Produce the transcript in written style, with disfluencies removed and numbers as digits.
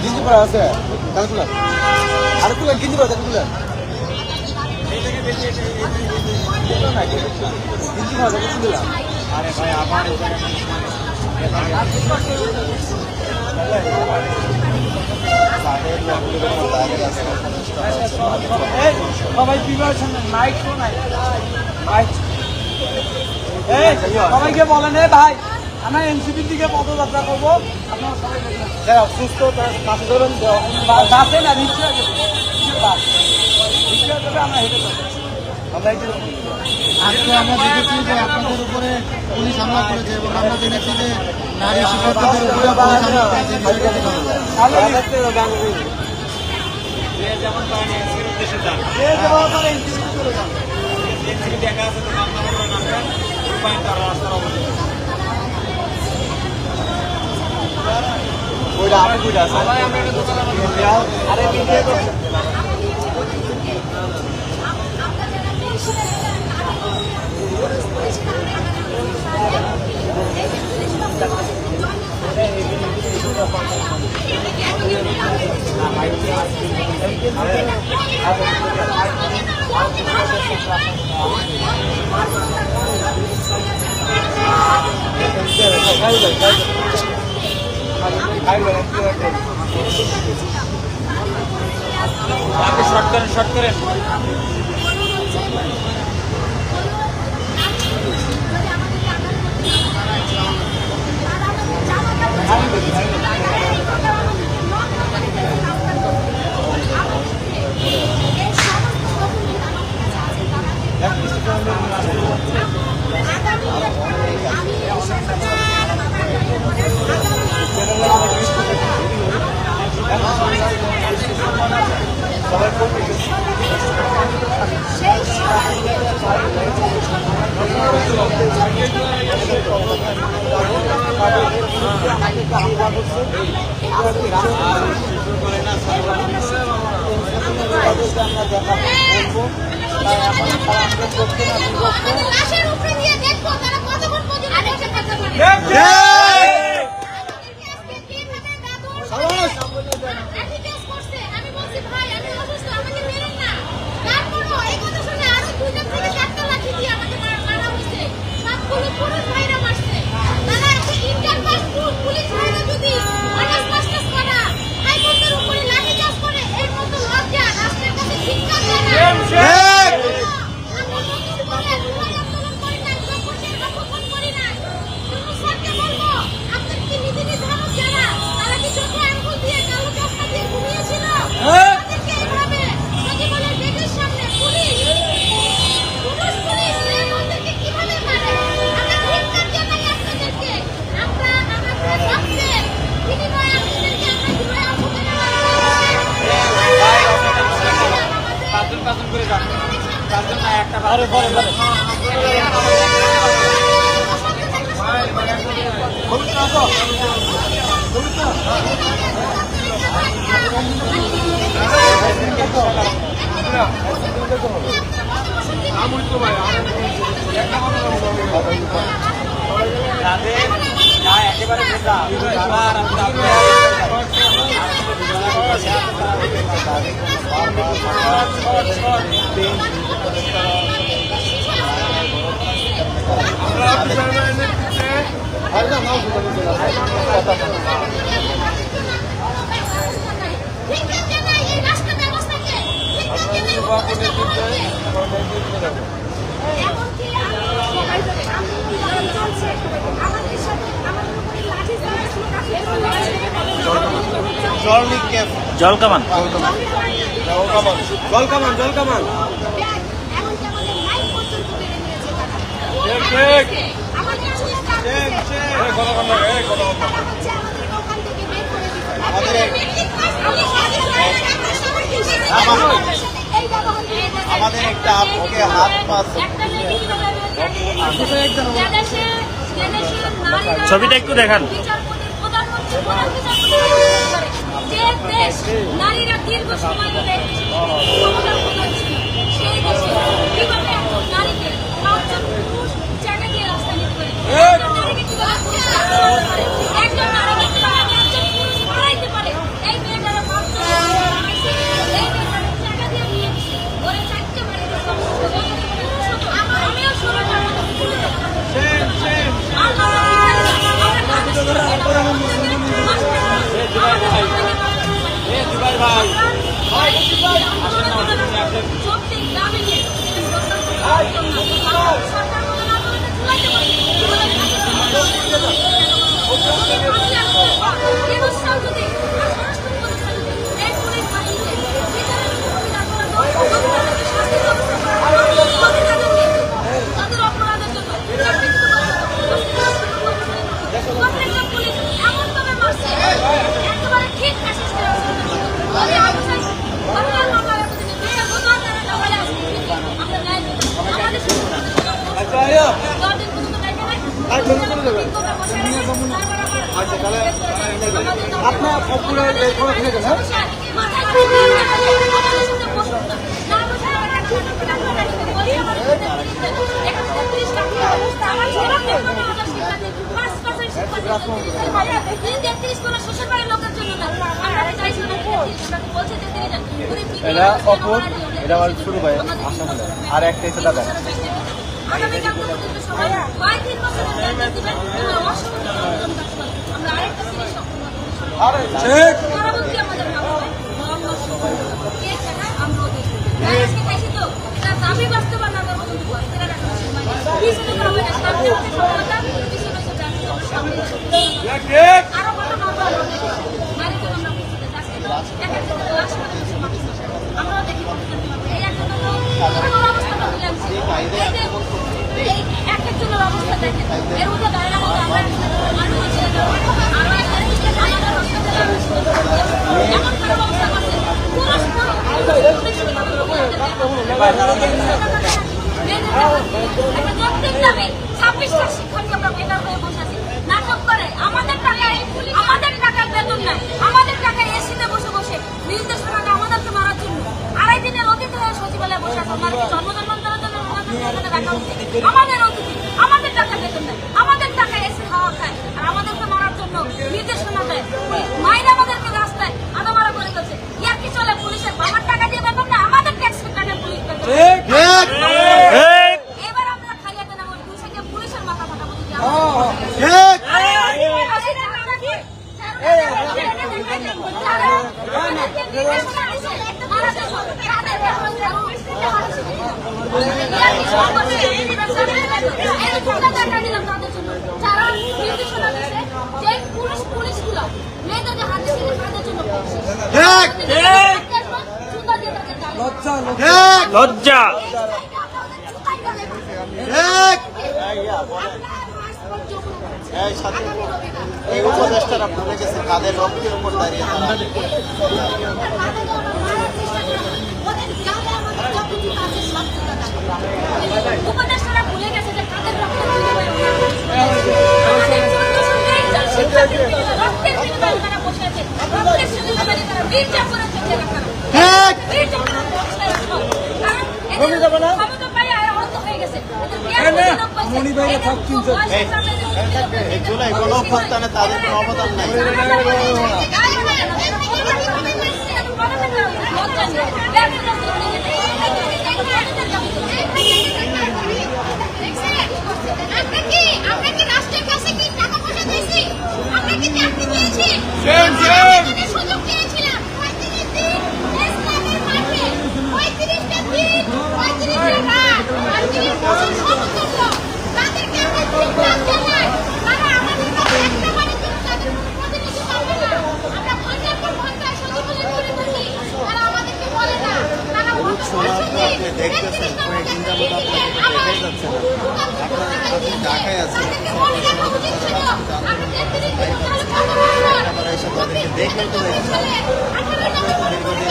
গিঞ্জি পরা আছে তাহলে তুলেন আর তুলেন গিঞ্জি পরা তুলেন গিঞ্জি পরা তুলেন আরে ভাই আবার সবাই মাইক সবাইকে বলেন ভাই আমরা এনসিপির দিকে পদযাত্রা করবো আপনারা সবাই সুস্থ কাছে ধরুন বাসে না রিক্সা যাবে আমরা হেঁটে যাবো আজকে আমরা দেখেছি যে আপনাদের উপরে পুলিশ হামলা করেছে এবং আমরা দেখেছি যে নারী শিক্ষার্থীদের উপরে পুলিশ হামলা করেছে যেমন করেন এনসিপির উদ্দেশ্যে যান এনসিপি দেখা আছে তো নাম নাম্বার নামবেন রূপায়ণ তার রাস্তার অবস্থা ওইটা আমি বুঝা সবাই আমরা একটা দোকান আরে ভিডিও করতে শর্ট করেন একেবারে জলকামান আমাদের একটা আপকে হাত পাস ছবিটা একটু দেখান। নারীরা দীর্ঘ সময় ধরে ক্ষমতার প্রধান ছিল, সেই দেশে কিভাবে একজন নারীকে পাঁচজন পুরুষ জায়গা দিয়ে রাস্তা নিতে পারে, একজন নারীকে কিভাবে একজন পুরুষ হারাইতে পারে, এই আপনার সবগুলো ফেলে দেন, হ্যাঁ? এটা অপর, এটা আমার শুরু হয় আর একটা এসে দাদা আগামীকাল পর্যন্ত সবাই 3 বছরের মেয়াদ দিবেন এবং অসংখ্য আমরা আরেকটা সিরিজ পরবর্তী আমাদের নাম হবে মোহাম্মদ শফিউল কে জানা আমরা দেখি আজকে খাইছি তো এটা দাবি বাস্তবায়ন আমরা পর্যন্ত করি এটা রাখা মানে কিছু তো হবে না সামনে হচ্ছে সফলতা কিছু হচ্ছে জানি সামনে আরো কত নাম আমরা দেখি মানে তো আমরা বুঝতে চাচ্ছি একটা ক্লাস করে কিছু মানুষ আমরা দেখি এই একটা তো অবস্থাটা বুঝাচ্ছি এই এক একজনের অবস্থা দেখেন এর মধ্যে দাঁড়ানোর মতো আমরা মানুষ আছে আরো একটা আমাদের হসপিটালে এমন খারাপ অবস্থা করছে ছাব্বিশটা শিক্ষার্থী আমরা বেকার হয়ে বসে আছি নাটক করে আমাদের টাকায় বেতন নাই আমাদের টাকায় এসিতে বসে বসে নির্দেশনা আমাদেরকে মারার জন্য 2.5 দিনের অতিথি হয়ে সচিবালয়ে বসে আছে আমাদের জন্মজন্মান্তরের জন্য রাখা উচিত আমাদের অতিথি আমাদের টাকা বেতন দেয় আমাদের টাকায় এসে খাওয়া খায় আর আমাদেরকে মারার জন্য নির্দেশনা দেয় মাইন আমাদেরকে রাস্তায় আদামারা করে দিচ্ছে ইয়ার কি চলে পুলিশের বাবার টাকা দিয়ে বেতন না আমাদের ট্যাক্সের টাকা পুলিশ বেতন এবার আমরা খাইয়াতে না বলি পুলিশের মাথা ফাটা বলি লজ্জা এই উপদেষ্টারা ভুলে গেছে তাদের রক্তের উপর দাঁড়িয়ে উপদেষ্টারা ভুলে গেছে যে কাদের রক্তের বিনিময়ে তারা বসে আছে রক্তের বিনিময়ে তারা বীরচা করে চলছে রাখা জুলাই গণঅভ্যুত্থানে তাদের কোনো অবদান নাই আমরা কি রাষ্ট্রের কাছে কি টাকা পয়সা দিয়েছি আমরা কি চাকরি দিয়েছি সুযোগ দিয়েছিলাম 35 দিন ইসলামের মাঠে 35টা দিন 35টা রাত 35 বছর সমতুল্য তাদেরকে আমরা ঠিকঠাক জানাই তারা আমাদের কাছে একটা বারের জন্য তাদের প্রতিনিধি পাবে না আমরা ঘন্টার পর ঘন্টা সচিবালয় করে বসি তারা আমাদেরকে বলে না তারা দেখতেছেন কয়েকদিন যাবত আপনাকে দেখে যাচ্ছে ঢাকায় আছে এসে তাদেরকে দেখলেন তো দীর্ঘদিন